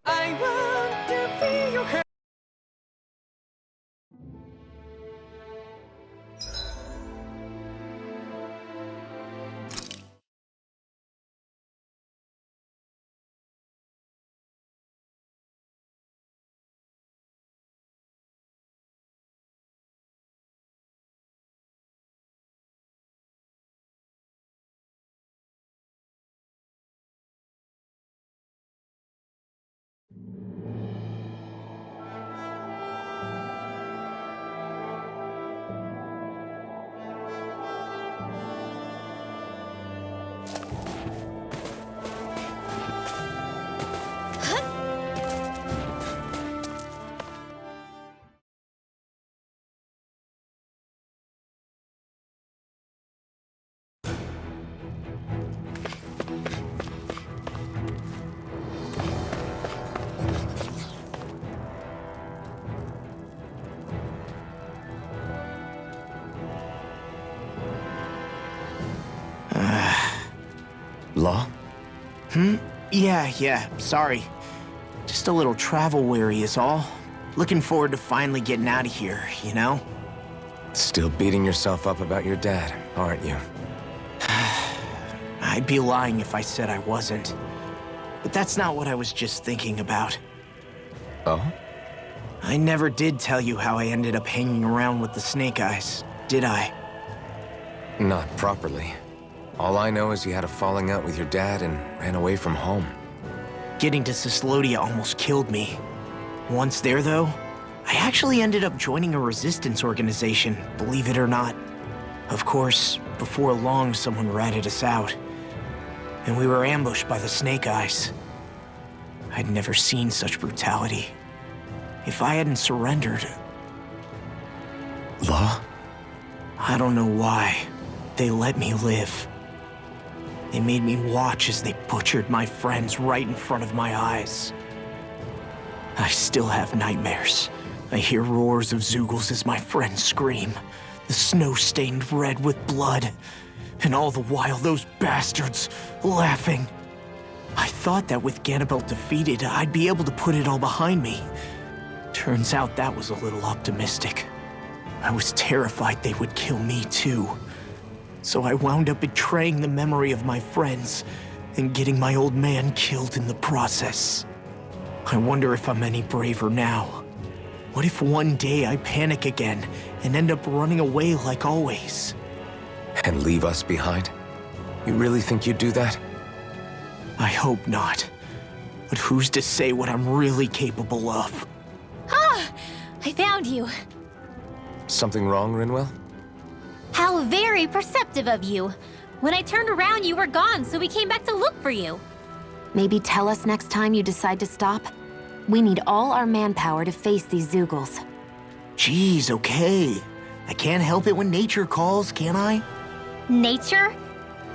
I want to feel your hand. Law? Yeah, sorry. Just a little travel weary is all. Looking forward to finally getting out of here, you know? Still beating yourself up about your dad, aren't you? I'd be lying if I said I wasn't. But that's not what I was just thinking about. Oh? I never did tell you how I ended up hanging around with the Snake Eyes, did I? Not properly. All I know is you had a falling out with your dad and ran away from home. Getting to Cislodia almost killed me. Once there, though, I actually ended up joining a resistance organization, believe it or not. Of course, before long, someone ratted us out. And we were ambushed by the Snake Eyes. I'd never seen such brutality. If I hadn't surrendered... Law? I don't know why. They let me live. They made me watch as they butchered my friends right in front of my eyes. I still have nightmares. I hear roars of Zeugles as my friends scream, the snow stained red with blood, and all the while those bastards laughing. I thought that with Ganabelt defeated, I'd be able to put it all behind me. Turns out that was a little optimistic. I was terrified they would kill me too. So I wound up betraying the memory of my friends and getting my old man killed in the process. I wonder if I'm any braver now. What if one day I panic again and end up running away like always? And leave us behind? You really think you'd do that? I hope not. But who's to say what I'm really capable of? Ah! I found you. Something wrong, Rinwell? How very perceptive of you. When I turned around, you were gone, so we came back to look for you. Maybe tell us next time you decide to stop? We need all our manpower to face these Zeugles. Geez, okay. I can't help it when nature calls, can I? Nature?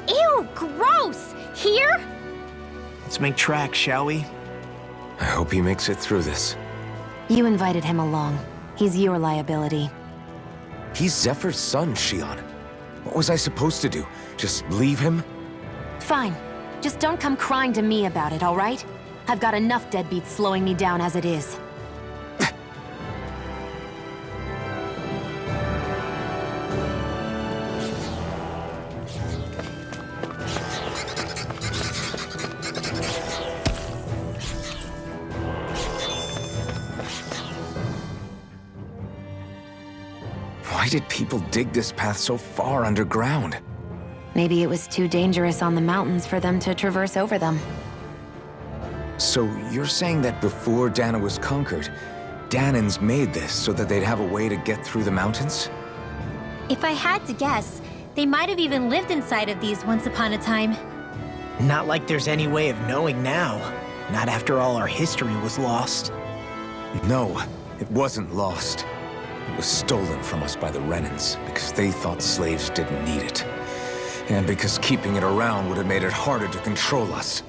Ew, gross! Here? Let's make tracks, shall we? I hope he makes it through this. You invited him along. He's your liability. He's Zephyr's son, Shion. What was I supposed to do? Just leave him? Fine. Just don't come crying to me about it, all right? I've got enough deadbeats slowing me down as it is. Why did people dig this path so far underground? Maybe it was too dangerous on the mountains for them to traverse over them. So you're saying that before Dana was conquered, Danans made this so that they'd have a way to get through the mountains? If I had to guess, they might have even lived inside of these once upon a time. Not like there's any way of knowing now. Not after all our history was lost. No, it wasn't lost. It was stolen from us by the Renans because they thought slaves didn't need it. And because keeping it around would have made it harder to control us.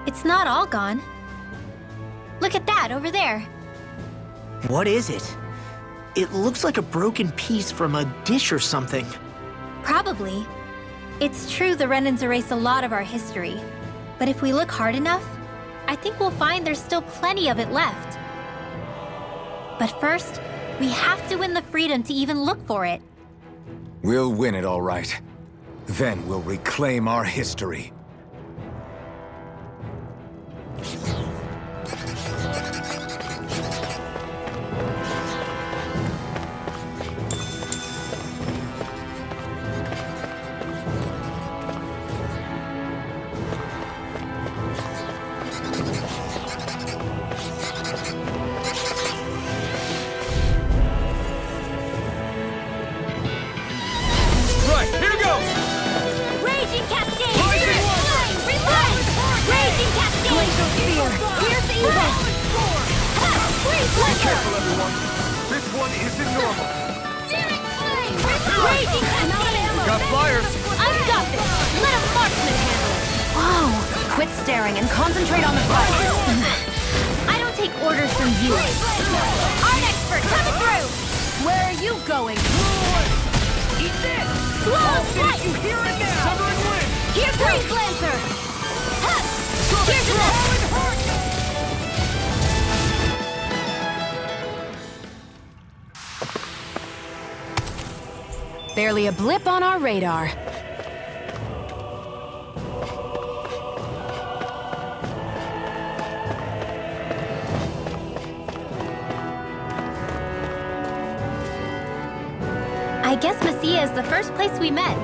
It's not all gone. Look at that over there. What is it? It looks like a broken piece from a dish or something. Probably. It's true the Renans erased a lot of our history. But if we look hard enough, I think we'll find there's still plenty of it left. But first, we have to win the freedom to even look for it. We'll win it all right. Then we'll reclaim our history. Got flyers! I've got this! Let a marksman handle it! Whoa! Quit staring and concentrate on the fight. I don't take orders from you. Art expert coming through! Where are you going? Eat this! Blow light! You hear it now! Severing wind! Here's Freeze Lancer! Ha! Here's the Barely a blip on our radar. I guess Menancia is the first place we met.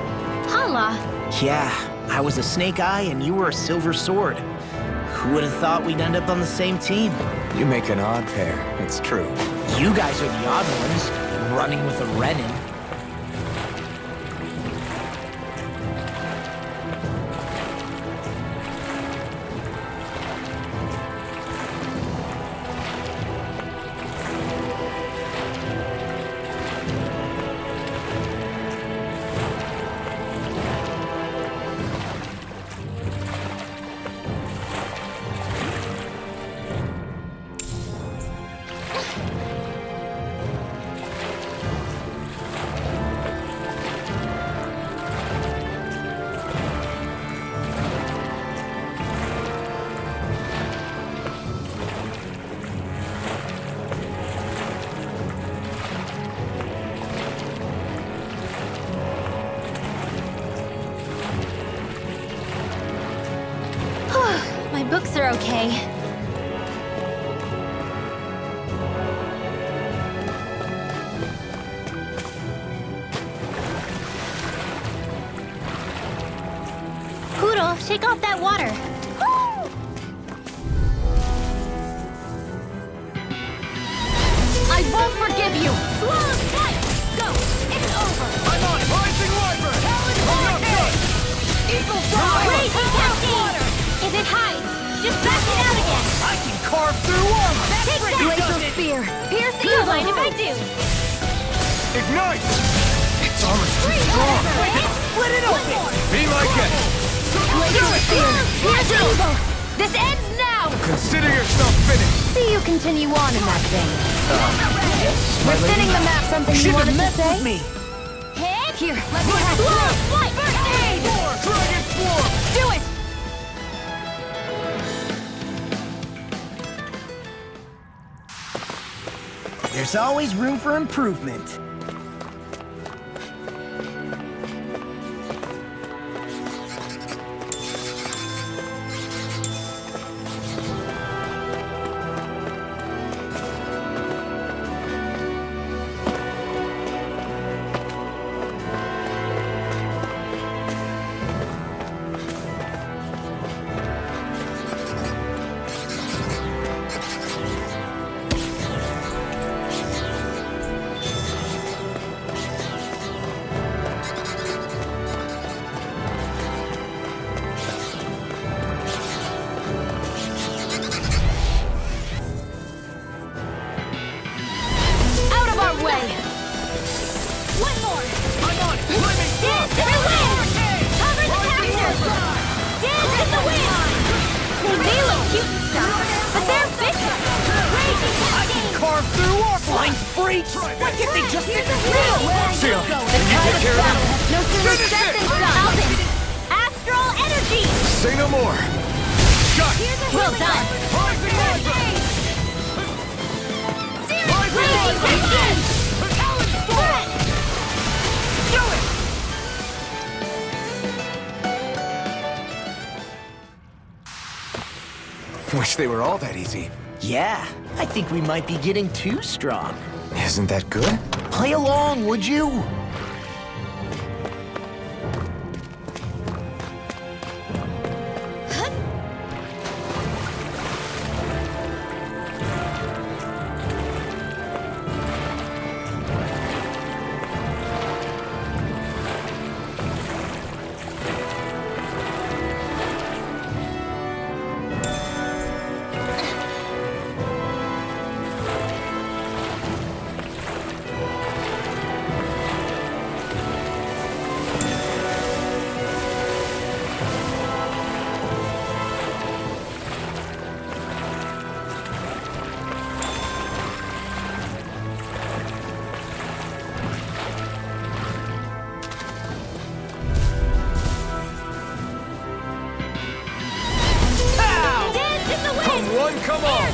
Hala. Yeah, I was a Snake Eye and you were a Silver Sword. Who would have thought we'd end up on the same team? You make an odd pair, it's true. You guys are the odd ones, running with a Renin. My books are okay. Poodle, shake off that water. I won't forgive you! Flawless fight! Go! It's over! I'm on! Rising Wyvern! Hurricane! Eagle Fly! Raging Cascade! If it hides, just back it out again! I can carve through armor! Take that! Glacial Spear! Pierce Do you evil! mind if I do? Ignite! Its armor's too strong! Split it open! Be my guest! Glacial Spear! Pierce evil! This ends now! Consider yourself finished! See you continue on in that vein. We're thinning the map. Something you wanted to say? me. Hit! Here, let me have Blow! Flight! First aid! Dragon Swarm! Do it! There's always room for improvement. Why can't they just sit Seal, can you take care of him? No sooner said than done. Astral energy! Say no more! Got it! Here's a well done. Rising Viper! Raging Cascade! Talon Storm! Do it! Wish they were all that easy. Yeah, I think we might be getting too strong. Isn't that good? Play along, would you? One, come on!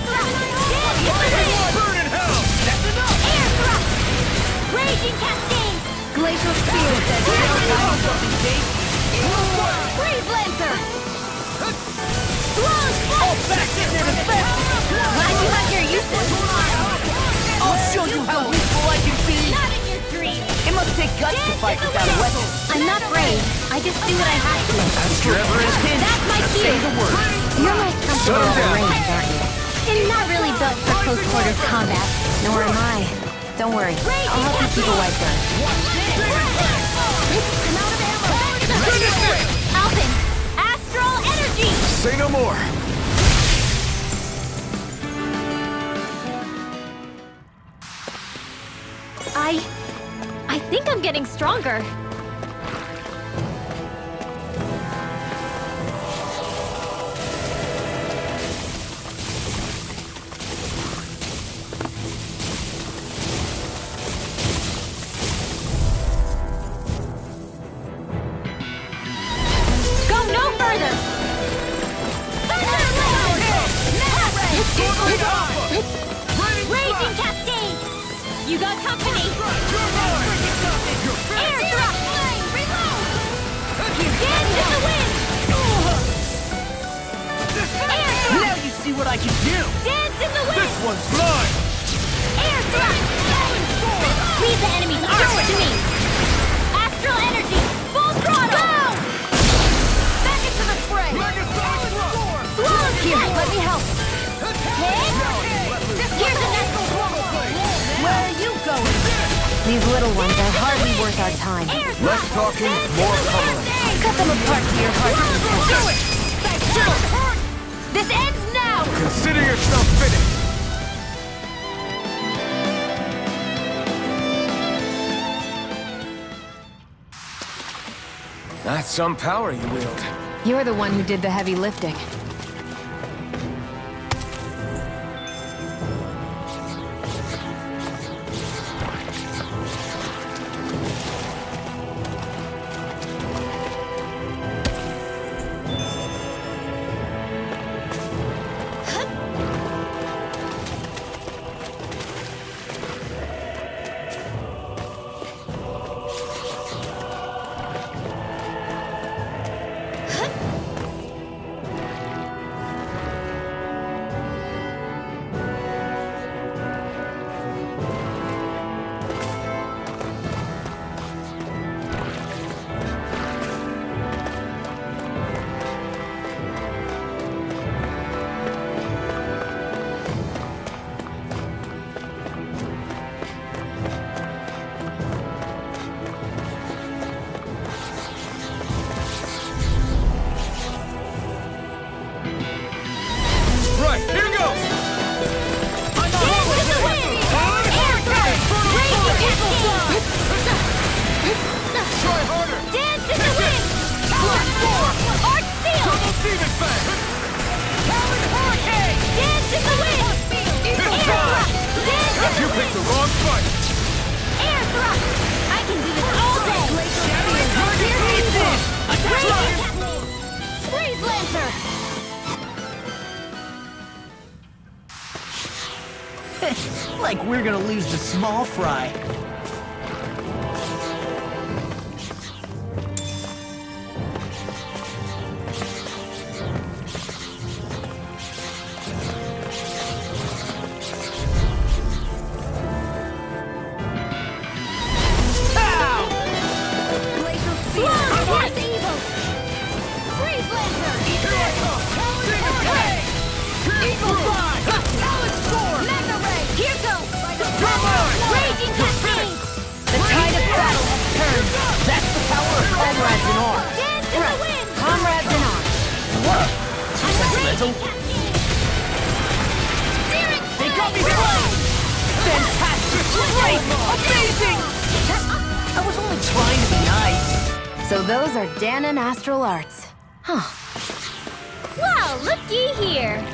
Burn in hell! That's enough! Air thrust! Raging Cascade! Glacial Spear! Freeze Lancer! Slow All back in there to fast! Glad you have your uses! I'll show you how useful I can be! Not in your dreams! It must take guts to fight without a weapon. I'm not brave. I just do what I have to. Trevor is pinned. That's my cue! Say the word. You're most comfortable Settle at down. range, aren't you? I'm not really built for close quarters combat. Nor am I. Don't worry. I'll help you keep a white gun. Finish it! Alpin! Astral Energy! Say no more. I think I'm getting stronger. Go no further! Raging Cascade! You got company! Air thrust! Dance in the wind! Air thrust! Now you see what I can do! Dance in the wind! This one's mine! Air thrust! Leave the enemy's arms to me! Astral energy! Full throttle! Go! Back into the fray! Here, let me help! Hit! Here's a natural blow! Where are you going? These little ones are hardly worth our time. Air Less thrust! talking, more pummeling. Cut them apart to your heart's content. Do it! This ends now! Consider yourself finished. That's some power you wield. You're the one who did the heavy lifting. Right, here goes! I'm not Dance in the wind! Air thrust! Raging Cascade! Try harder! Dance in the wind! Arch Seal! Double Demon Fang! Talon Hurricane! Dance in the wind! Air thrust! Dance in You the picked the wind! wrong fight! Air thrust! I can do this all day! Raging Cascade! Freeze Lancer! Like we're gonna lose the small fry. So those are Dan and Astral Arts. Huh. Well, looky here.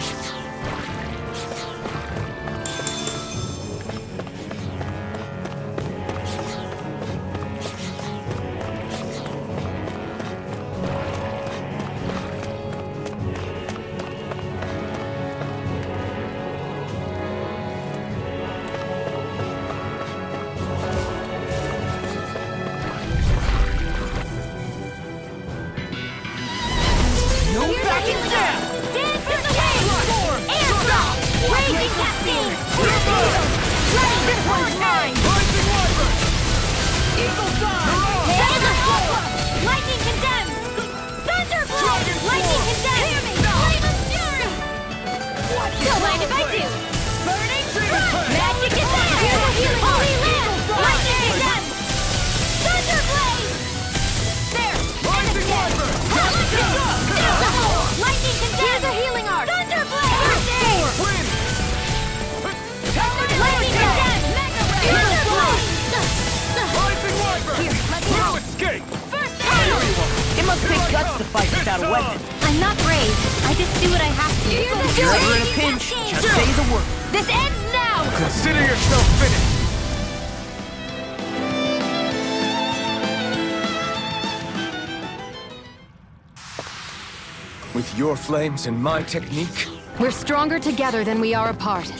It must take guts to fight without a weapon. I'm not brave. I just do what I have to. If you're ever in a pinch, just say the word. This ends now! Consider yourself finished. With your flames and my technique, We're stronger together than we are apart.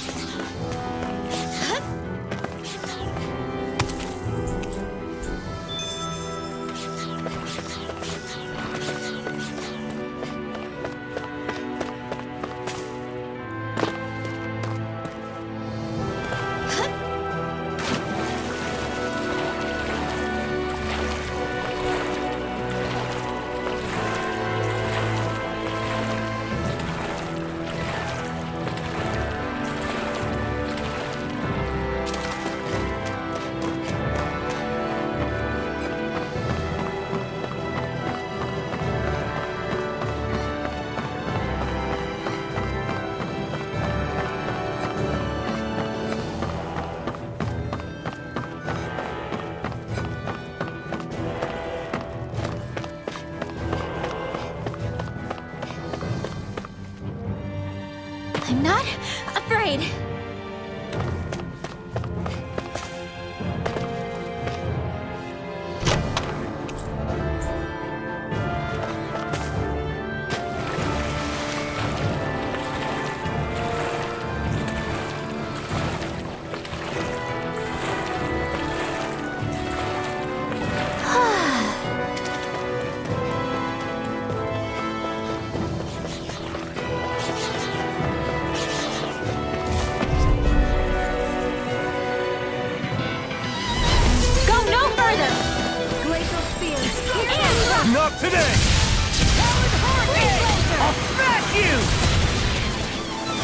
I'm not afraid. not today! I'll smash you!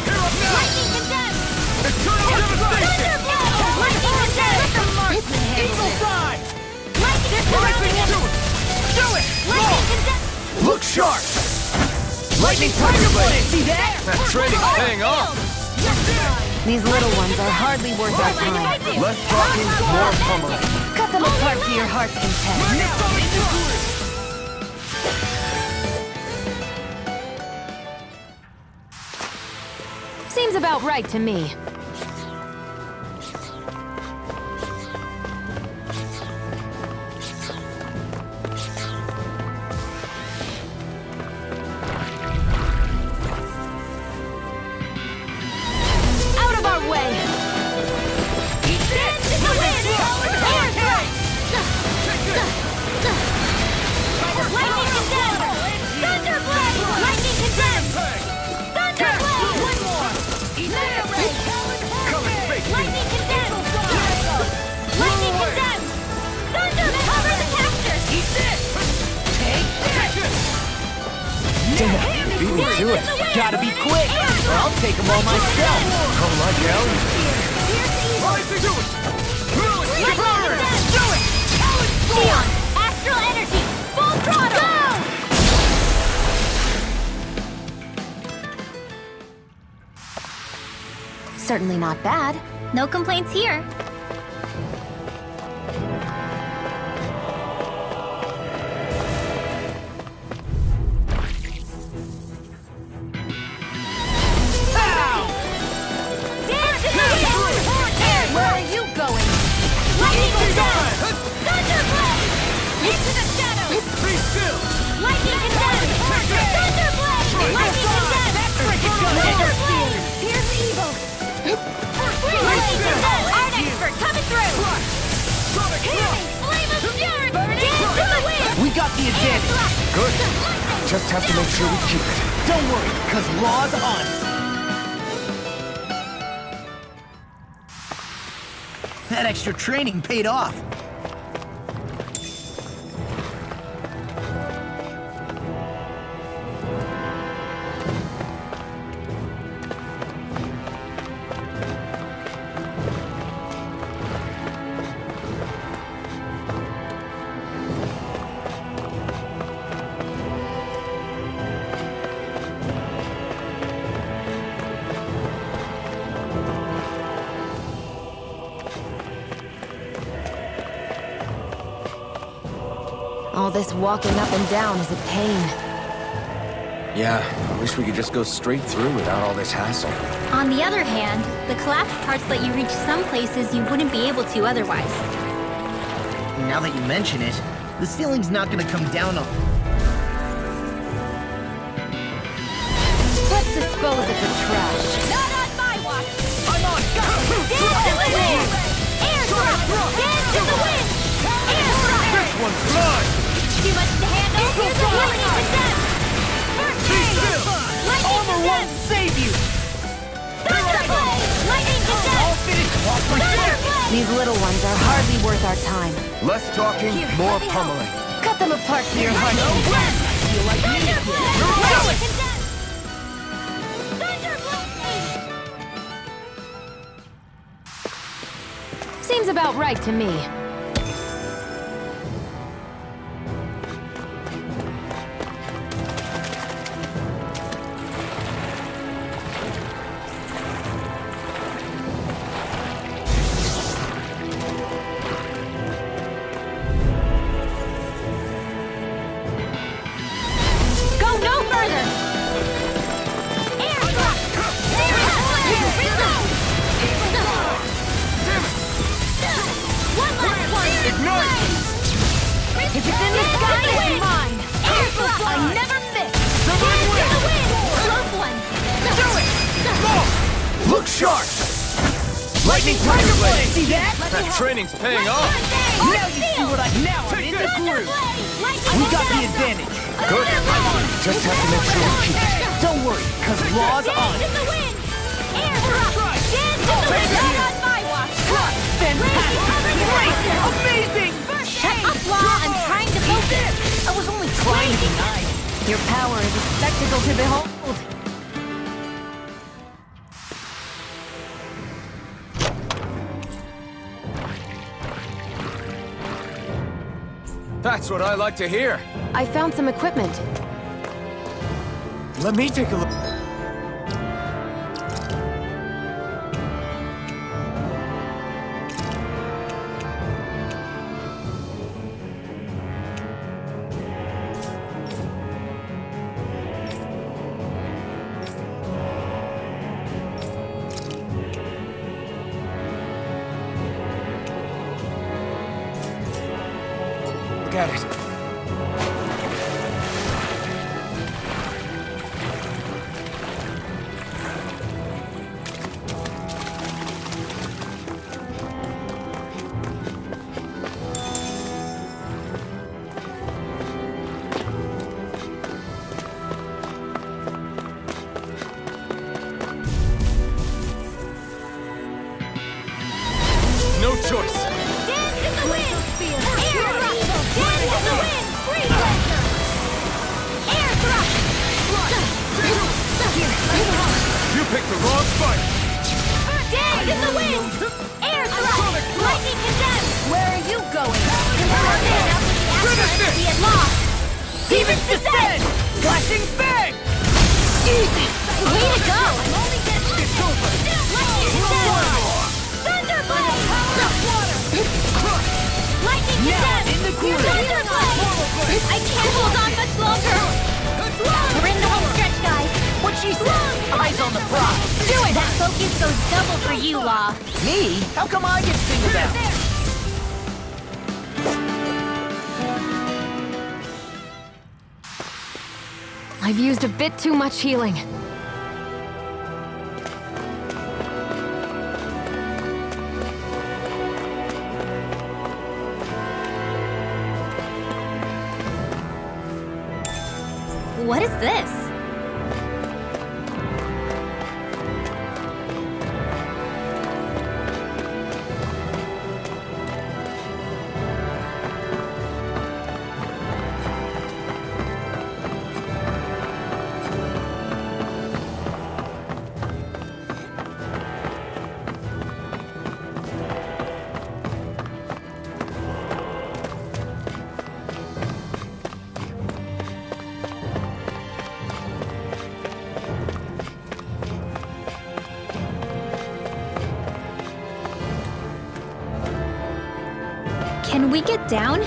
Here up now! Lightning condemned! Eternal devastation! Lightning condemned! Eagle side! Lightning Rising condemned! to it! Do it! Lightning condemned! Look sharp! Lightning Tiger Blade! See that? That training's paying off! These little ones are hardly worth our time. Less talking, more pummeling. Cut them apart to your heart's content. Seems about right to me. Out of our way! Gotta be quick, or I'll take them all myself. Come like Elde. Rise to do it! Lightning Condensed! Do it! Neon! Astral Energy! Full throttle! Go! Certainly not bad. No complaints here. Where are you going? Lightning Condensed! Thunderblade! Into the shadows! Be still! Lightning Condensed! Thunderblade! Lightning Condensed! Thunderblade! Pierce evil! Lightning Condensed! Art expert coming through! Healing! Flame of fury! Dance to the wind! We got the advantage. Good. Just have to make sure we keep it. Don't worry, cause law's honest. That extra training paid off. All this walking up and down is a pain. Yeah, I wish we could just go straight through without all this hassle. On the other hand, the collapsed parts let you reach some places you wouldn't be able to otherwise. Now that you mention it, the ceiling's not gonna come down on... Let's dispose of the trash. Not on my watch! I'm on! Dance to the wind! Air drop! Dance to the wind! Air drop! This one's mine! Too much to handle? Lightning Condensed! First aid! Lightning Armor won't Condensed! save you! Thunderblade! Lightning Condensed! Thunderblade! These little ones are hardly worth our time. Less talking, more pummeling. Cut them apart to your heart's Lightning content. Condensed! Feel like me. Thunderblade! Lightning Condensed! Thunderblade! Seems about right to me. Go no further! Air drop! Reload! One last one! Ignite! If it's in the sky, it's mine! Air drop! I never miss! Dance to the wind! Close one! Do it! Look sharp! Lightning Tiger Blade! See that? That training's paying off! Now you see what now I'm in the groove! We got the advantage. Good. Just have to make sure we keep it. Don't worry, cause law's Dance honest. to the wind! Air drop! Dance to the wind! Not on my watch! Fantastic! Great! Amazing! Shut up, Law! I'm trying to focus! I was only trying to be nice. Your power is a spectacle to behold. That's what I like to hear. I found some equipment. Let me take a look. Look at it. No choice. Dance in the wind! Air drop! Dance in the wind! Demons descend! Flashing fang! Easy! Way to go! I'm only getting It's over! Lightning descent! Thunderblade! Lightning Now descent! in the groove! Thunderblade! I can't hold on much longer! We're in the home stretch, guys! What she said? Eyes on the prize! Do it! That focus goes double for you, Law. Me? How come I get singled out? I've used a bit too much healing. What is this? Can we get down?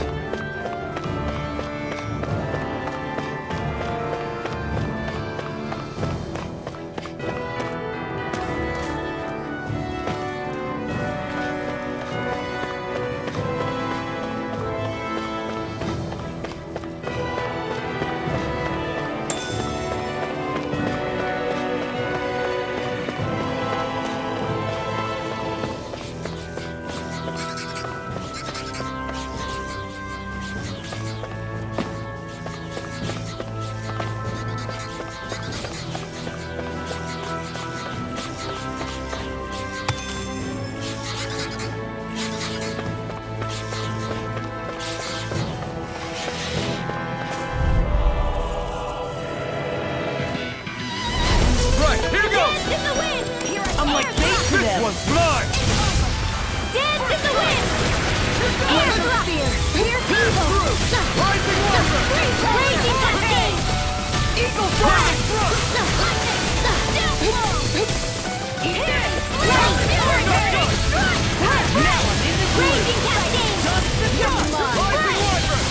I'm like bait to This them! one's mine! Dance in the wind! Air spear! Pierce evil! Rising Wyvern! Raging cascade! Eagle fly! Now I'm in the groove! Raging cascade! Rising Wyvern!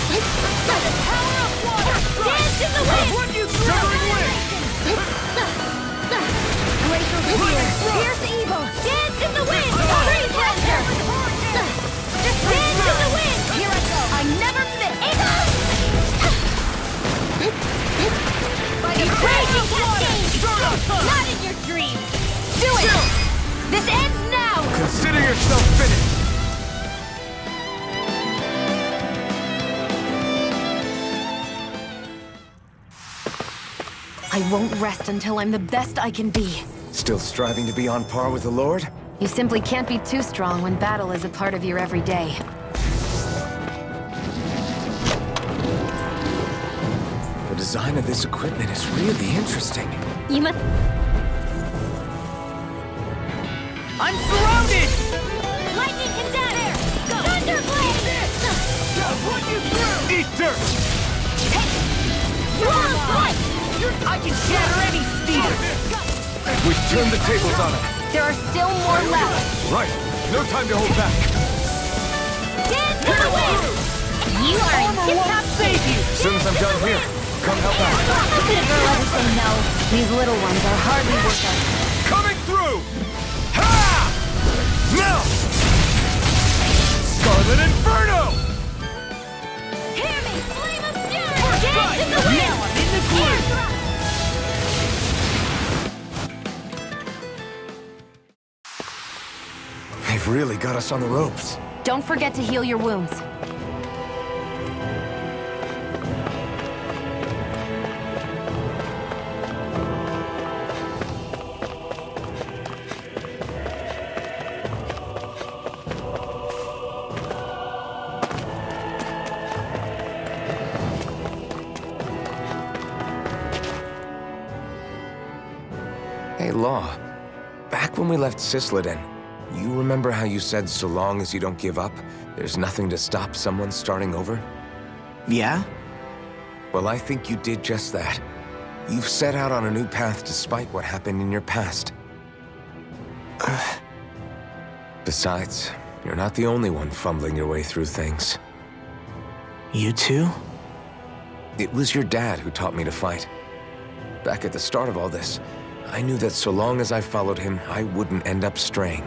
Dance in the wind! What you shivering wind! Glacial spear! Pierce evil! Dance in the wind! Freeze blaster! Dance in the wind! Here I go! I never miss! Eagle! Raging cascade! Not in your dreams! Do it! This ends now! Consider yourself finished! I won't rest until I'm the best I can be. Still striving to be on par with the Lord? You simply can't be too strong when battle is a part of your everyday. The design of this equipment is really interesting. You must... I'm surrounded! Lightning condenser! Thunderblade! What you through! Eat dirt! Wrong fight! I can shatter any spear! We've turned the tables on him. There are still more left. Right. No time to hold back. Dance in the wind! You are in tip-top Save you! As soon as I'm done here, come help out. How could a girl ever say no? These little ones are hardly worth our... Coming through! Ha! Now! Scarlet Inferno! Hear me! Flame of fury! Dance in the wind! Now I'm in the groove! They've really got us on the ropes. Don't forget to heal your wounds. Hey, Law. Back when we left Cisleden, you remember how you said so long as you don't give up, there's nothing to stop someone starting over? Yeah? Well, I think you did just that. You've set out on a new path despite what happened in your past. Besides, you're not the only one fumbling your way through things. You too? It was your dad who taught me to fight. Back at the start of all this, I knew that so long as I followed him, I wouldn't end up straying.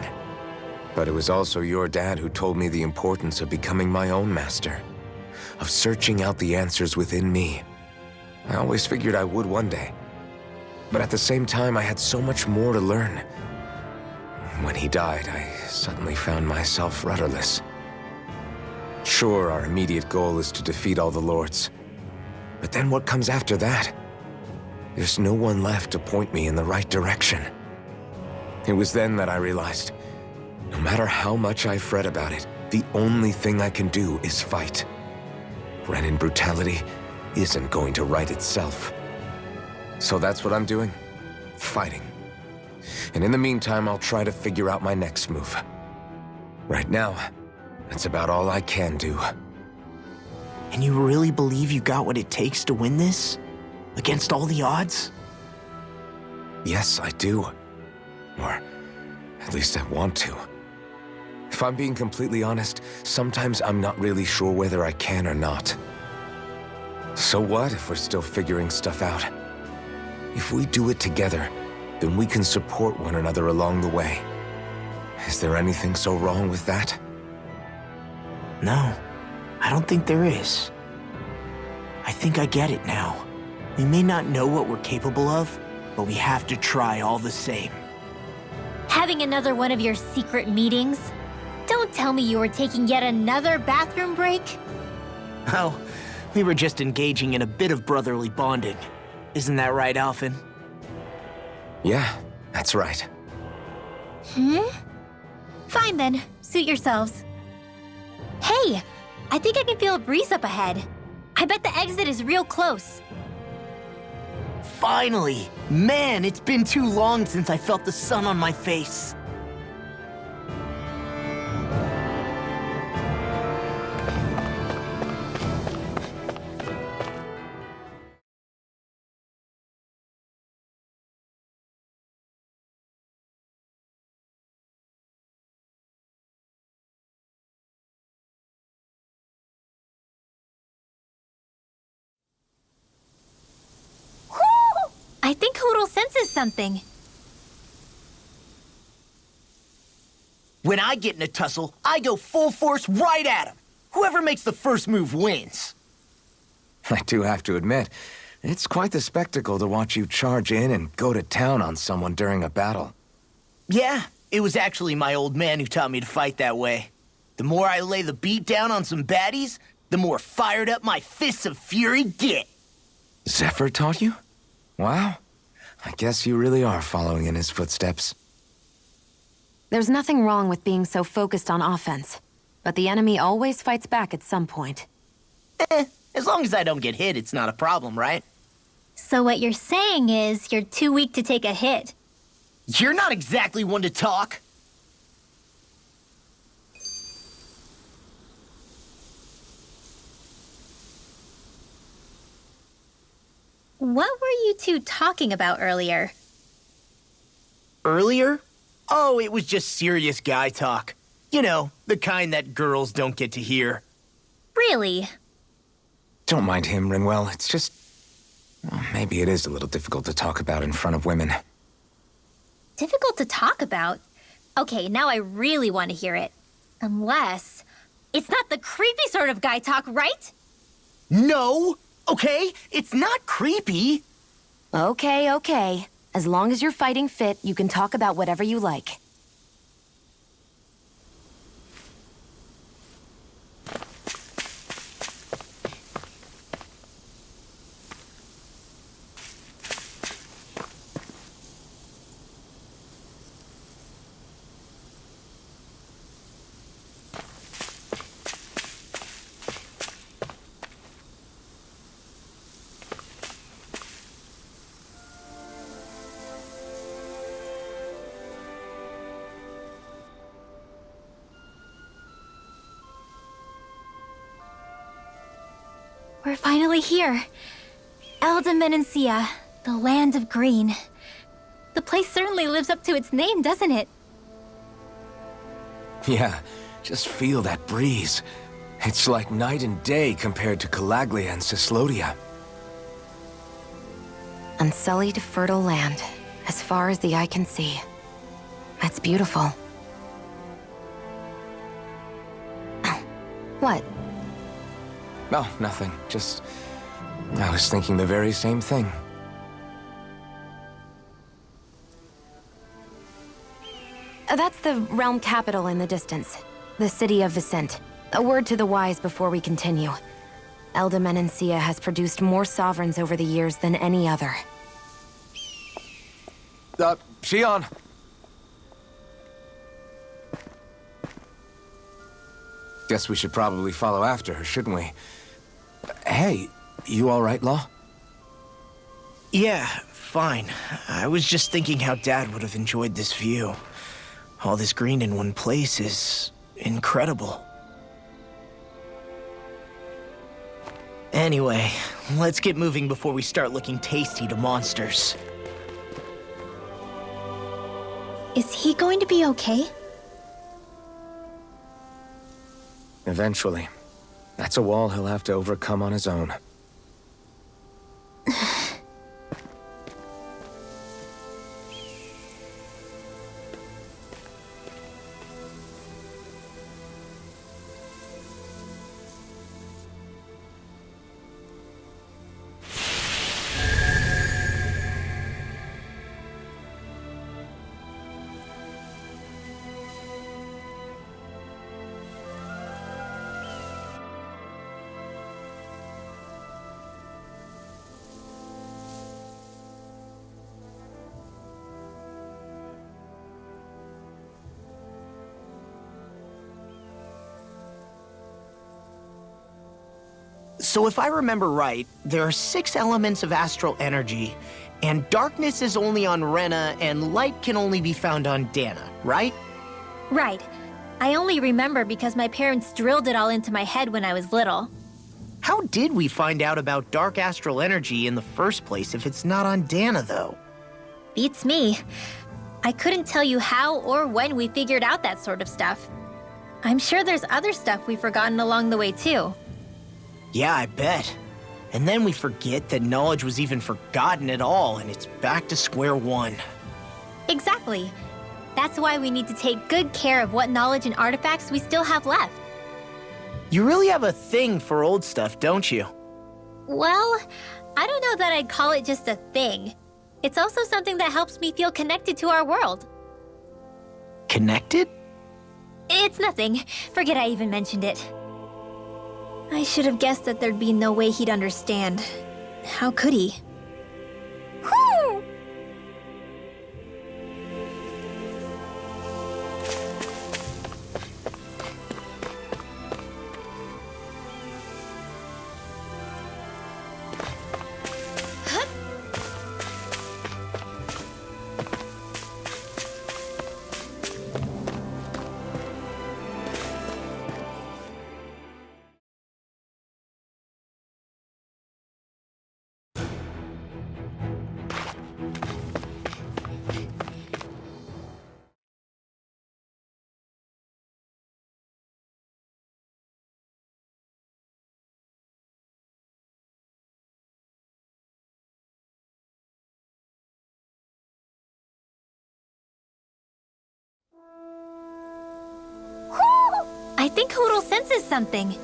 But it was also your dad who told me the importance of becoming my own master, of searching out the answers within me. I always figured I would one day. But at the same time, I had so much more to learn. When he died, I suddenly found myself rudderless. Sure, our immediate goal is to defeat all the lords. But then what comes after that? There's no one left to point me in the right direction. It was then that I realized, no matter how much I fret about it, the only thing I can do is fight. Renin brutality isn't going to right itself. So that's what I'm doing. Fighting. And in the meantime, I'll try to figure out my next move. Right now, that's about all I can do. And you really believe you got what it takes to win this? Against all the odds? Yes, I do. Or at least I want to. If I'm being completely honest, sometimes I'm not really sure whether I can or not. So what if we're still figuring stuff out? If we do it together, then we can support one another along the way. Is there anything so wrong with that? No, I don't think there is. I think I get it now. We may not know what we're capable of, but we have to try all the same. Having another one of your secret meetings? Don't tell me you were taking yet another bathroom break. Oh, we were just engaging in a bit of brotherly bonding. Isn't that right, Alphen? Yeah, that's right. Fine then, suit yourselves. Hey, I think I can feel a breeze up ahead. I bet the exit is real close. Finally! Man, it's been too long since I felt the sun on my face. I think Hoodle senses something. When I get in a tussle, I go full force right at him. Whoever makes the first move wins. I do have to admit, it's quite the spectacle to watch you charge in and go to town on someone during a battle. Yeah, it was actually my old man who taught me to fight that way. The more I lay the beat down on some baddies, the more fired up my fists of fury get. Zephyr taught you? Wow. I guess you really are following in his footsteps. There's nothing wrong with being so focused on offense, but the enemy always fights back at some point. As long as I don't get hit, it's not a problem, right? So what you're saying is you're too weak to take a hit. You're not exactly one to talk. What were you two talking about earlier? Earlier? Oh, it was just serious guy talk. You know, the kind that girls don't get to hear. Really? Don't mind him, Rinwell. It's just... well, maybe it is a little difficult to talk about in front of women. Difficult to talk about? Okay, now I really want to hear it. Unless... it's not the creepy sort of guy talk, right? No! Okay? It's not creepy. Okay, okay. As long as you're fighting fit, you can talk about whatever you like. We're finally here. Elde, Menancia, the land of green. The place certainly lives up to its name, doesn't it? Yeah, just feel that breeze. It's like night and day compared to Calaglia and Cislodia. Unsullied, fertile land, as far as the eye can see. That's beautiful. Oh, what? Oh, nothing. Just... I was thinking the very same thing. That's the realm capital in the distance. The city of Vicent. A word to the wise before we continue. Elde Menancia has produced more sovereigns over the years than any other. Shion! Guess we should probably follow after her, shouldn't we? Hey, you all right, Law? Yeah, fine. I was just thinking how Dad would have enjoyed this view. All this green in one place is incredible. Anyway, let's get moving before we start looking tasty to monsters. Is he going to be okay? Eventually. That's a wall he'll have to overcome on his own. So if I remember right, there are 6 elements of astral energy, and darkness is only on Rena, and light can only be found on Dana, right? Right. I only remember because my parents drilled it all into my head when I was little. How did we find out about dark astral energy in the first place if it's not on Dana, though? Beats me. I couldn't tell you how or when we figured out that sort of stuff. I'm sure there's other stuff we've forgotten along the way, too. Yeah, I bet. And then we forget that knowledge was even forgotten at all, and it's back to square one. Exactly. That's why we need to take good care of what knowledge and artifacts we still have left. You really have a thing for old stuff, don't you? Well, I don't know that I'd call it just a thing. It's also something that helps me feel connected to our world. Connected? It's nothing. Forget I even mentioned it. I should have guessed that there'd be no way he'd understand. How could he? Whew! I think Hoodle senses something.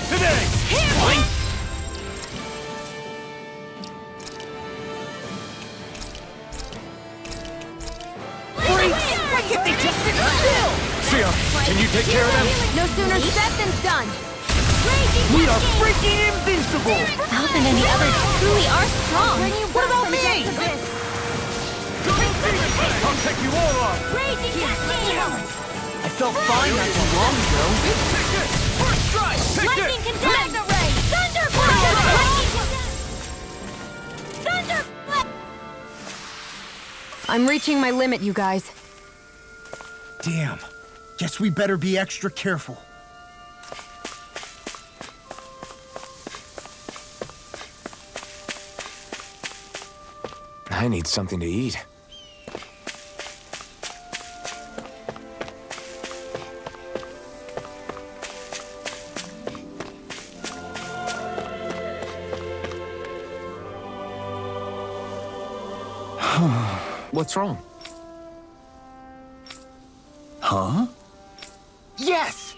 Not today! Fine. Freaks! Why can't they just sit still? Sia, can you take care of them? No sooner said than done. We are freaking invincible! Alf and any others truly are strong. What about me? I'll take you all on! Raging Cascade! I felt fine not too long ago. Take this! First strike! Take Lightning this! Condemned! Thunderblast! Thunderblast! I'm reaching my limit, you guys. Damn. Guess we better be extra careful. I need something to eat. What's wrong? Huh? Yes!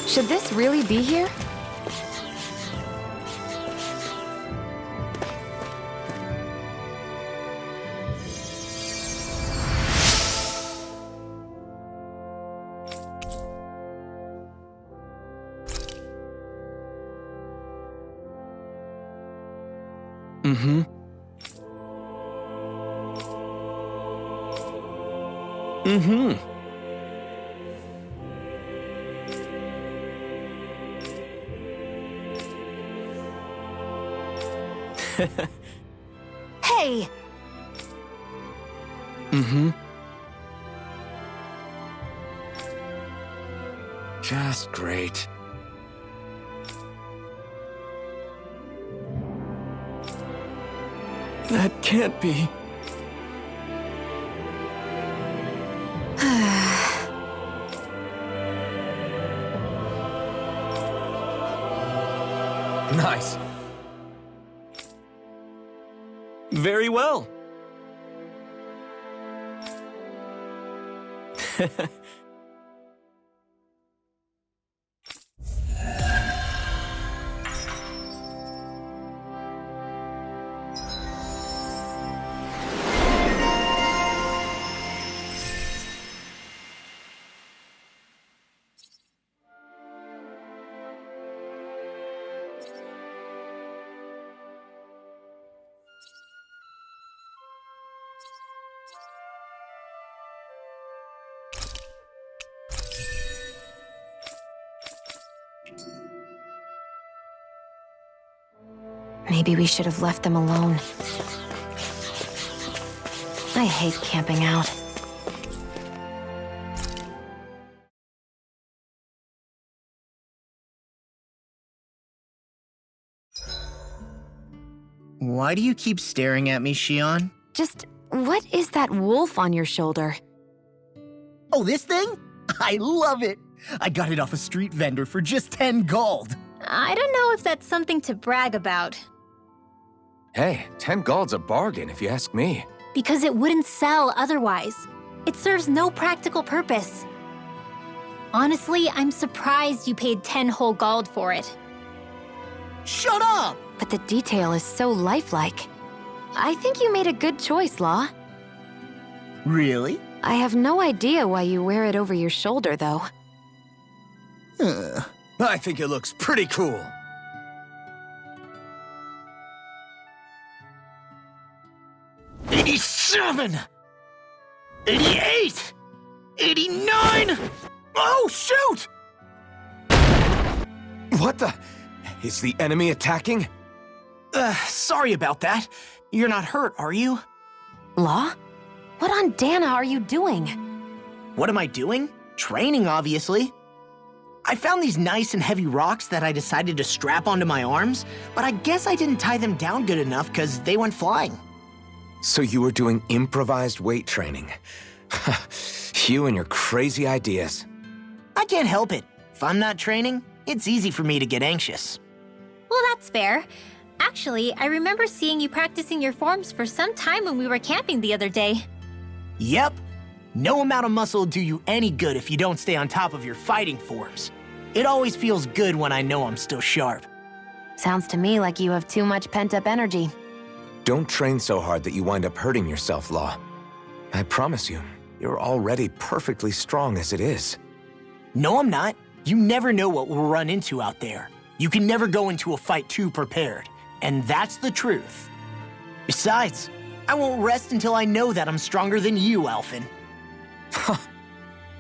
Should this really be here? Mm-hmm. Mm-hmm. Hey! Mm-hmm. Just great. That can't be. Nice. Very well. Maybe we should have left them alone. I hate camping out. Why do you keep staring at me, Shion? Just, what is that wolf on your shoulder? Oh, this thing? I love it! I got it off a street vendor for just 10 gold. I don't know if that's something to brag about. Hey, 10 gold's a bargain if you ask me. Because it wouldn't sell otherwise. It serves no practical purpose. Honestly, I'm surprised you paid 10 whole gold for it. Shut up! But the detail is so lifelike. I think you made a good choice, Law. Really? I have no idea why you wear it over your shoulder, though. I think it looks pretty cool. '87! '88! '89! Oh, shoot! What the? Is the enemy attacking? Sorry about that. You're not hurt, are you? Law? What on Dana are you doing? What am I doing? Training, obviously. I found these nice and heavy rocks that I decided to strap onto my arms, but I guess I didn't tie them down good enough because they went flying. So you were doing improvised weight training. You and your crazy ideas. I can't help it. If I'm not training, it's easy for me to get anxious. Well, that's fair. Actually, I remember seeing you practicing your forms for some time when we were camping the other day. Yep. No amount of muscle will do you any good if you don't stay on top of your fighting forms. It always feels good when I know I'm still sharp. Sounds to me like you have too much pent-up energy. Don't train so hard that you wind up hurting yourself, Law. I promise you, you're already perfectly strong as it is. No, I'm not. You never know what we'll run into out there. You can never go into a fight too prepared. And that's the truth. Besides, I won't rest until I know that I'm stronger than you, Alphen.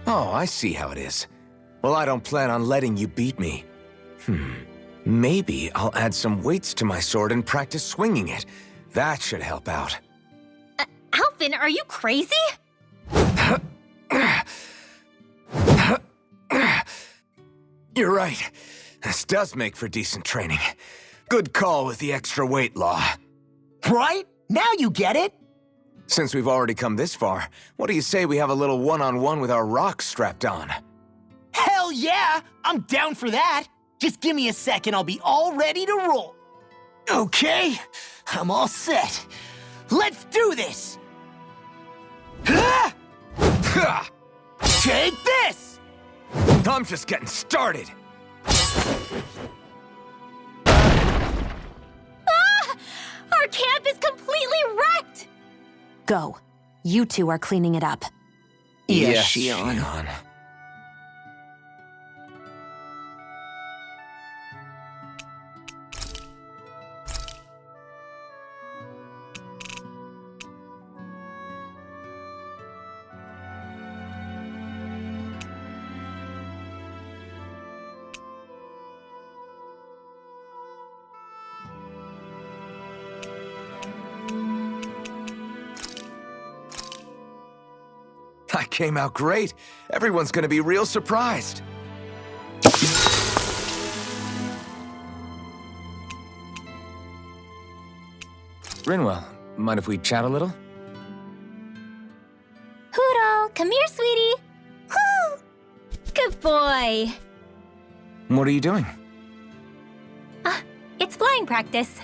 Oh, I see how it is. Well, I don't plan on letting you beat me. Maybe I'll add some weights to my sword and practice swinging it. That should help out. Alphen, are you crazy? You're right. This does make for decent training. Good call with the extra weight, Law. Right? Now you get it! Since we've already come this far, what do you say we have a little one-on-one with our rocks strapped on? Hell yeah! I'm down for that! Just give me a second, I'll be all ready to roll. Okay, I'm all set. Let's do this! Take this! I'm just getting started. Our camp is completely wrecked! Go. You two are cleaning it up. Yes, Shion. I came out great. Everyone's gonna be real surprised. Rinwell, mind if we chat a little? Hoodle, come here, sweetie. Woo! Good boy. What are you doing? It's flying practice.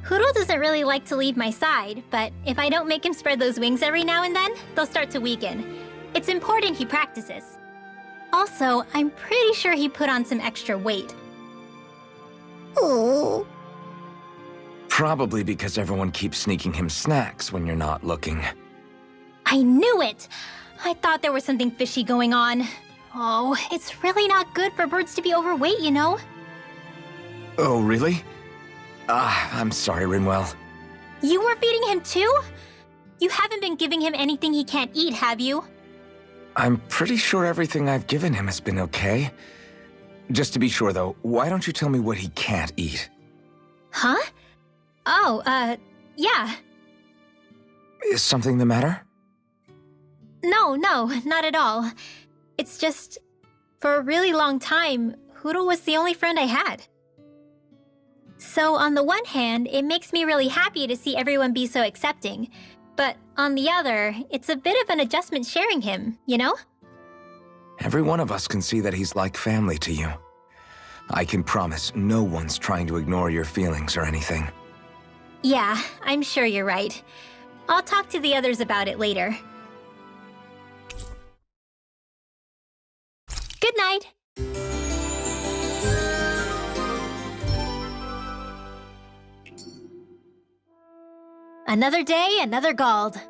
Hoodle doesn't really like to leave my side, but if I don't make him spread those wings every now and then, they'll start to weaken. It's important he practices. Also, I'm pretty sure he put on some extra weight. Oh. Probably because everyone keeps sneaking him snacks when you're not looking. I knew it! I thought there was something fishy going on. Oh, it's really not good for birds to be overweight, you know? Oh, really? I'm sorry, Rinwell. You were feeding him too? You haven't been giving him anything he can't eat, have you? I'm pretty sure everything I've given him has been okay. Just to be sure, though, why don't you tell me what he can't eat? Huh? Oh, yeah. Is something the matter? No, not at all. It's just, for a really long time, Hoodle was the only friend I had. So on the one hand, it makes me really happy to see everyone be so accepting. But on the other, it's a bit of an adjustment sharing him, you know? Every one of us can see that he's like family to you. I can promise no one's trying to ignore your feelings or anything. Yeah, I'm sure you're right. I'll talk to the others about it later. Good night. Another day, another Gald.